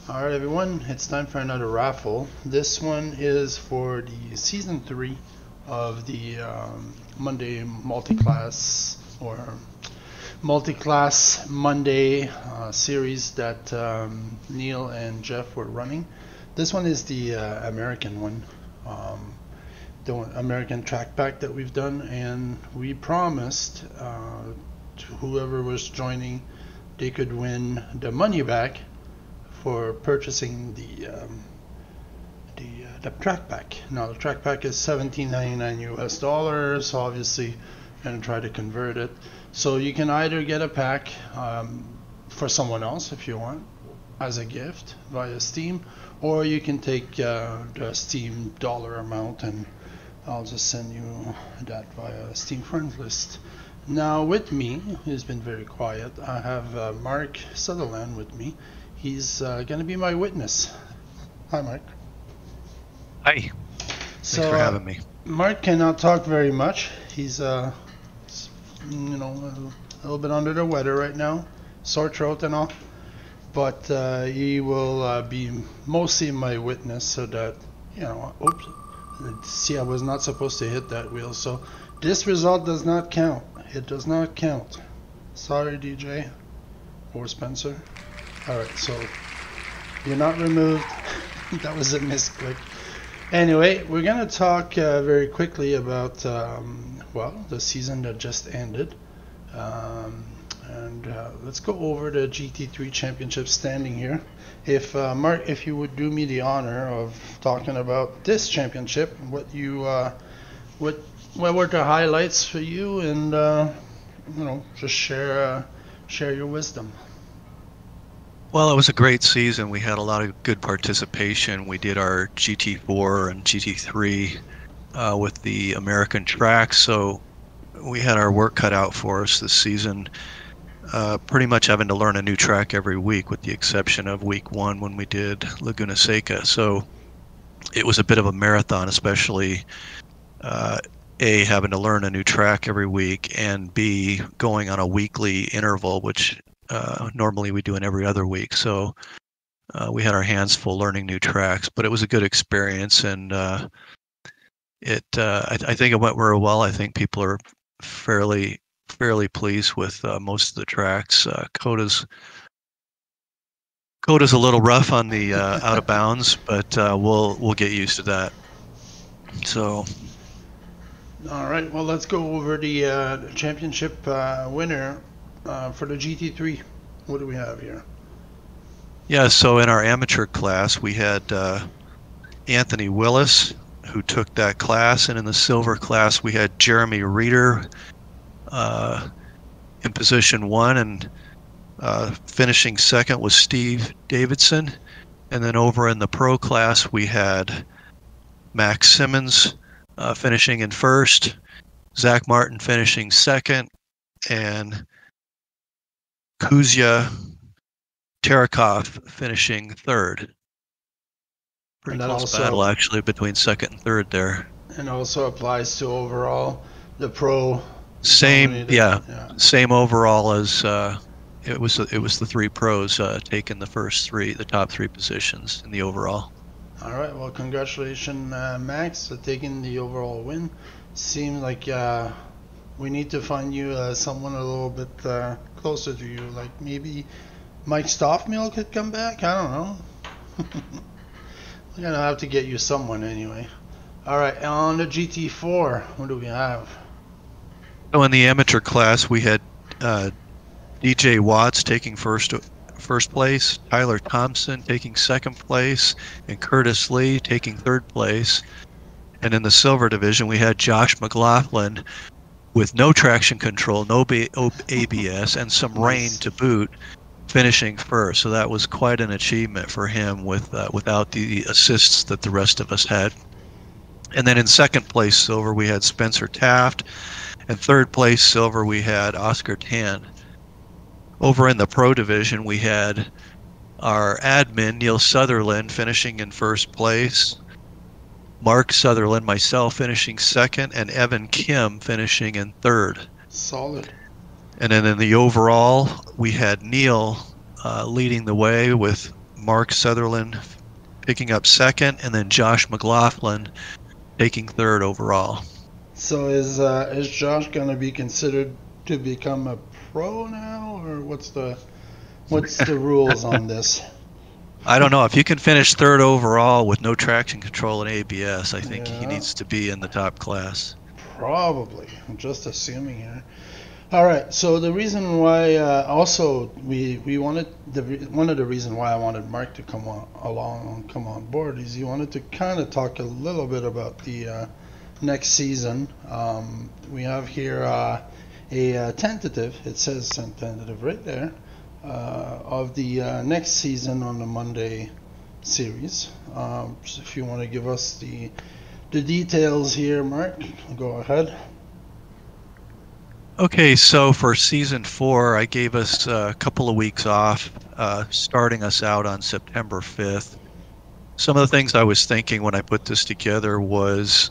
Alright everyone, it's time for another raffle. This one is for the season 3 of the Monday multi-class or multi-class Monday series that Neil and Jeff were running. This one is the American one, the American track pack that we've done, and we promised to whoever was joining they could win the money back for purchasing the track pack. Now the track pack is $17.99 US dollars. Obviously, gonna try to convert it. So you can either get a pack for someone else if you want as a gift via Steam, or you can take the Steam dollar amount, and I'll just send you that via Steam friends list. Now with me, he's been very quiet. I have Mark Sutherland with me. He's going to be my witness. Hi, Mark. Hi. Thanks for having me. Mark cannot talk very much. He's, a little bit under the weather right now, sore throat and all. But he will be mostly my witness, so that oops. See, I was not supposed to hit that wheel. So this result does not count. It does not count. Sorry, DJ or Spencer. Alright, so you're not removed. That was a misclick. Anyway, we're going to talk very quickly about, the season that just ended. Let's go over the GT3 Championship standing here. If Mark, if you would do me the honor of talking about this championship, what were the highlights for you, and just share your wisdom. Well, it was a great season. We had a lot of good participation. We did our GT4 and GT3 with the American tracks, so we had our work cut out for us this season. Pretty much having to learn a new track every week, with the exception of week 1 when we did Laguna Seca. So it was a bit of a marathon, especially A, having to learn a new track every week, and B, going on a weekly interval, which normally we do in every other week. So we had our hands full learning new tracks, but it was a good experience, and I think it went very well. I think people are fairly pleased with most of the tracks. Coda's a little rough on the out of bounds, but we'll get used to that. So. All right. Well, let's go over the championship winner for the GT3. What do we have here? Yeah. So in our amateur class, we had Anthony Willis, who took that class, and in the silver class, we had Jeremy Reeder in position 1, and finishing second was Steve Davidson. And then over in the pro class, we had Max Simmons finishing in first, Zach Martin finishing second, and Kuzya Terakov finishing third. Pretty close battle, actually, between second and third there. And also applies to overall, the pro. Same, yeah. Same overall as it was the 3 pros taking the top three positions in the overall. All right. Well, congratulations, Max, for taking the overall win. Seems like we need to find you someone a little bit closer to you, like maybe Mike Stoffmill could come back. I don't know. We're gonna have to get you someone anyway. All right, on the GT4, what do we have? So in the amateur class, we had DJ Watts taking first place, Tyler Thompson taking second place, and Curtis Lee taking third place. And in the silver division, we had Josh McLaughlin with no traction control, no ABS, and some rain to boot, finishing first. So that was quite an achievement for him without the assists that the rest of us had. And then in second place silver, we had Spencer Taft, and third place silver, we had Oscar Tan. Over in the pro division, we had our admin, Neil Sutherland, finishing in first place, Mark Sutherland, myself, finishing second, and Evan Kim finishing in third. Solid. And then in the overall, we had Neil leading the way with Mark Sutherland picking up second, and then Josh McLaughlin taking third overall. So is Josh gonna be considered to become a pro now, or what's the rules on this? I don't know. If you can finish third overall with no traction control and ABS, I think he Yeah, needs to be in the top class. probably. I'm just assuming here. All right. So the reason why also we wanted one of the reasons why I wanted Mark to come on board is he wanted to kind of talk a little bit about the next season. We have here a tentative. It says tentative right there of the next season on the Monday series. So if you want to give us the details here, Mark, go ahead. Okay, so for season 4, I gave us a couple of weeks off, starting us out on September 5th. Some of the things I was thinking when I put this together was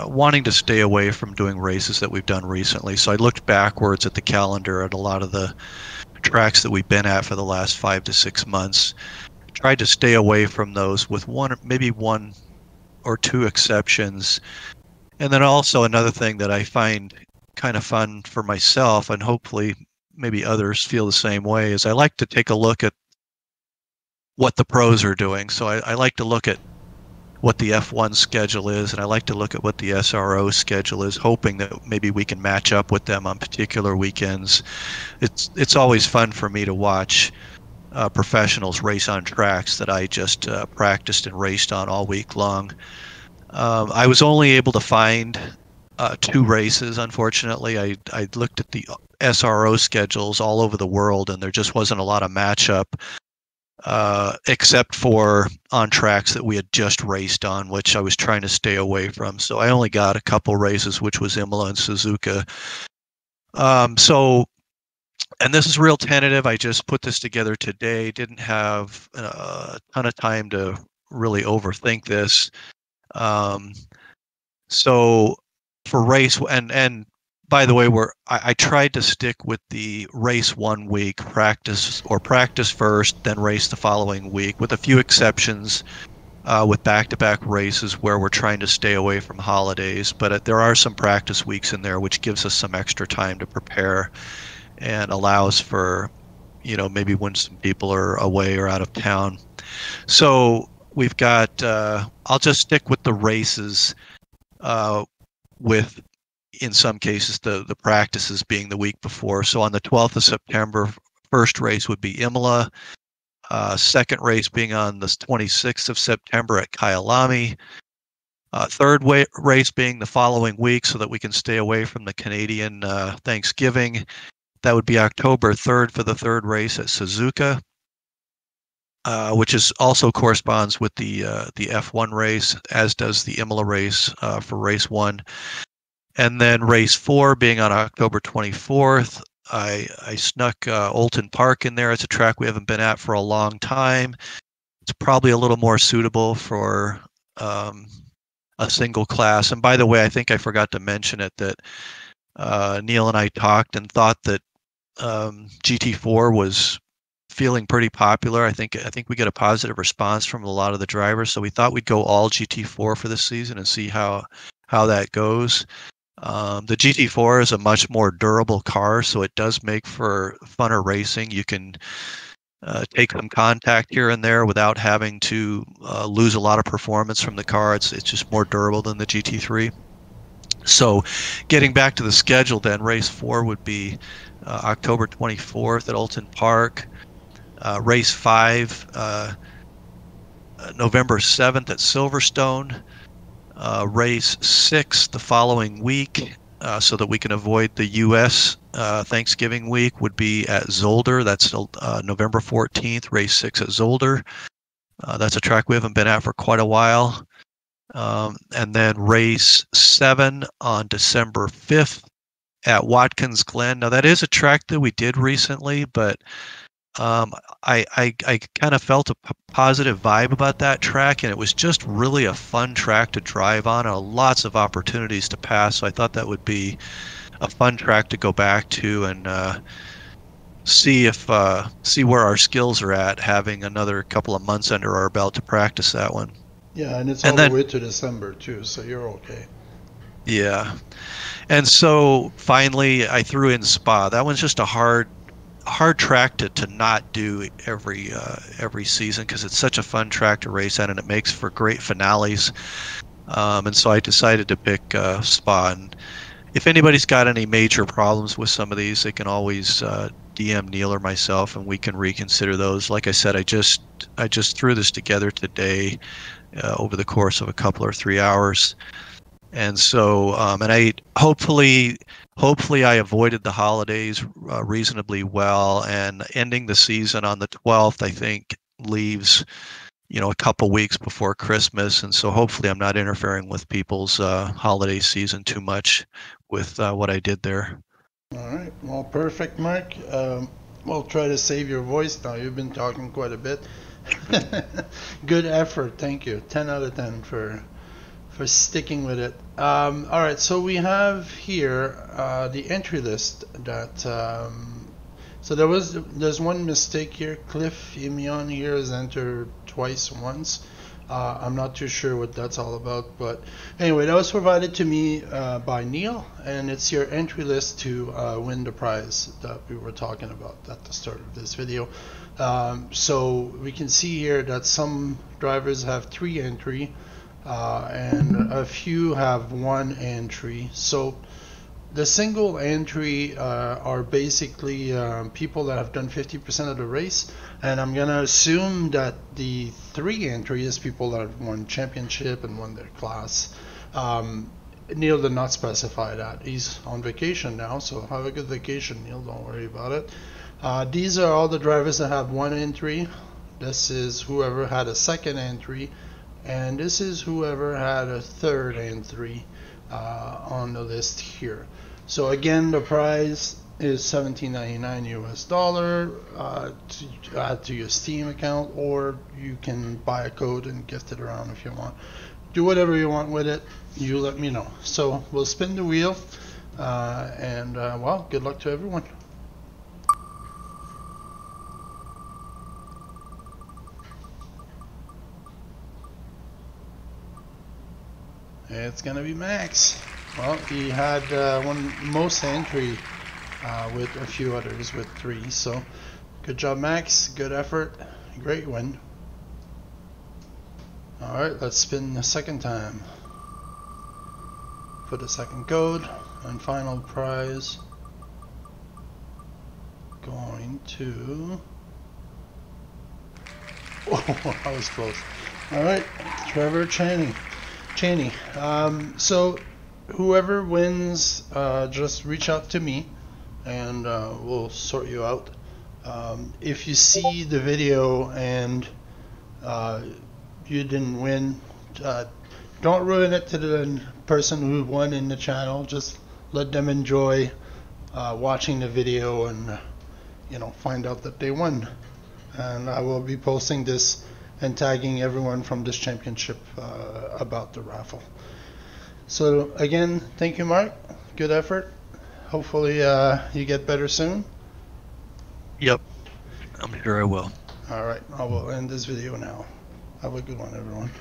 wanting to stay away from doing races that we've done recently. So I looked backwards at the calendar at a lot of the tracks that we've been at for the last 5 to 6 months. Tried to stay away from those with maybe one or two exceptions. And then also another thing that I find kind of fun for myself, and hopefully maybe others feel the same way, is I like to take a look at what the pros are doing. So I like to look at what the F1 schedule is, and I like to look at what the SRO schedule is, hoping that maybe we can match up with them on particular weekends. It's always fun for me to watch professionals race on tracks that I just practiced and raced on all week long. I was only able to find 2 races, unfortunately. I looked at the SRO schedules all over the world, and there just wasn't a lot of matchup, except for on tracks that we had just raced on, which I was trying to stay away from. So I only got a couple races, which was Imola and Suzuka. And this is real tentative. I just put this together today. Didn't have a ton of time to really overthink this. So for race, and by the way, I tried to stick with the race 1 week, practice first, then race the following week, with a few exceptions with back-to-back races where we're trying to stay away from holidays. But there are some practice weeks in there, which gives us some extra time to prepare and allows for, maybe when some people are away or out of town. So we've got, I'll just stick with the races with, in some cases, the practices being the week before. So on the 12th of September, first race would be Imola. Second race being on the 26th of September at Kyalami. Third race being the following week so that we can stay away from the Canadian Thanksgiving. That would be October 3rd for the third race at Suzuka, which is also corresponds with the F1 race, as does the Imola race for race 1. And then race 4 being on October 24th. I snuck Olton Park in there. It's a track we haven't been at for a long time. It's probably a little more suitable for a single class. And by the way, I think I forgot to mention it, that Neil and I talked and thought that GT4 was feeling pretty popular. I think we get a positive response from a lot of the drivers, so we thought we'd go all GT4 for this season and see how that goes. The GT4 is a much more durable car, so it does make for funner racing. You can take some contact here and there without having to lose a lot of performance from the car. It's just more durable than the GT3. So getting back to the schedule then, race 4 would be October 24th at Olton Park. Race 5, November 7th at Silverstone. Race 6 the following week, so that we can avoid the U.S. Thanksgiving week, would be at Zolder. That's November 14th, race 6 at Zolder. That's a track we haven't been at for quite a while. And then race 7 on December 5th at Watkins Glen. Now that is a track that we did recently, but I kind of felt a positive vibe about that track, and it was just really a fun track to drive on, lots of opportunities to pass. So I thought that would be a fun track to go back to and see if see where our skills are at, having another couple of months under our belt to practice that one. Yeah, and it's all And the then way to December too, so you're okay. yeah, and so finally I threw in Spa. That one's just a hard track to not do every season because it's such a fun track to race at and it makes for great finales. And so I decided to pick Spa. And if anybody's got any major problems with some of these, they can always DM Neil or myself, and we can reconsider those. Like I said, I just threw this together today over the course of a couple or 3 hours, and so and I hopefully I avoided the holidays reasonably well, and ending the season on the 12th, I think leaves a couple weeks before Christmas, and so hopefully I'm not interfering with people's holiday season too much with what I did there. All right, well, perfect, Mark. We'll try to save your voice now. You've been talking quite a bit. Good effort, thank you. 10 out of 10 for sticking with it. All right, so we have here the entry list that. So there's one mistake here. Cliff Imion here is entered twice once. I'm not too sure what that's all about, but anyway, that was provided to me by Neil, and it's your entry list to win the prize that we were talking about at the start of this video. So we can see here that some drivers have 3 entry, and a few have 1 entry. So the single entry are basically people that have done 50% of the race, and I'm gonna assume that the 3 entry is people that have won championship and won their class. Neil did not specify that. He's on vacation now, so have a good vacation, Neil. Don't worry about it. These are all the drivers that have 1 entry. This is whoever had a 2nd entry, and this is whoever had a 3rd entry on the list here. So again, the prize is $17.99 US to add to your Steam account, or you can buy a code and gift it around if you want. Do whatever you want with it. You let me know. So we'll spin the wheel, and well, good luck to everyone. It's gonna be Max. Well, he had one most entry with a few others with 3. So good job, Max. Good effort. Great win. All right, let's spin the second time. For the 2nd code and final prize going to. Oh, that was close. All right, Trevor Chaney. So whoever wins, just reach out to me and we'll sort you out. If you see the video and you didn't win, don't ruin it to the person who won in the channel. Just let them enjoy watching the video and find out that they won. And I will be posting this and tagging everyone from this championship about the raffle. So again, thank you, Mark. Good effort. Hopefully you get better soon. Yep, I'm sure I will. All right, I will end this video now. Have a good one, everyone.